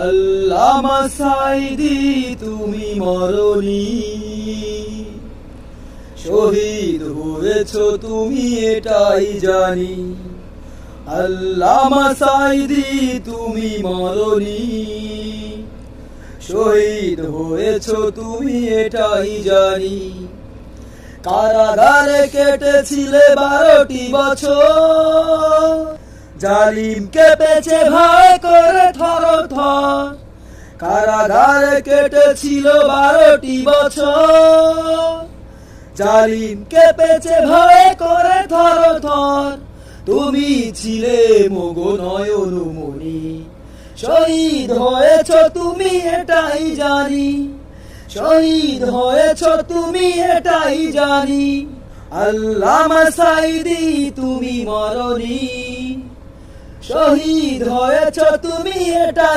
আল্লামা সাঈদী তুমি মরনি, শহীদ হয়েছো তুমি এটাই জানি। আল্লামা সাঈদী তুমি মরনি, শহীদ হয়েছো তুমি এটাই জানি। কারাগারে কেটেছিলে 12টি বছর, জালিম কেঁপেছে ভয় করে থর থর। কারাগারে কেটেছিল 12টি বছর, জালিম কেঁপেছে ভয় করে থর থর। তুমি ছিলে মগো নয়নমণি, শহীদ হয়েছ তুমি এটাই জানি। শহীদ হয়েছ তুমি এটাই জানি। আল্লামা সাঈদী তুমি মরনি, শহীদ হয়েছ তুমি এটাই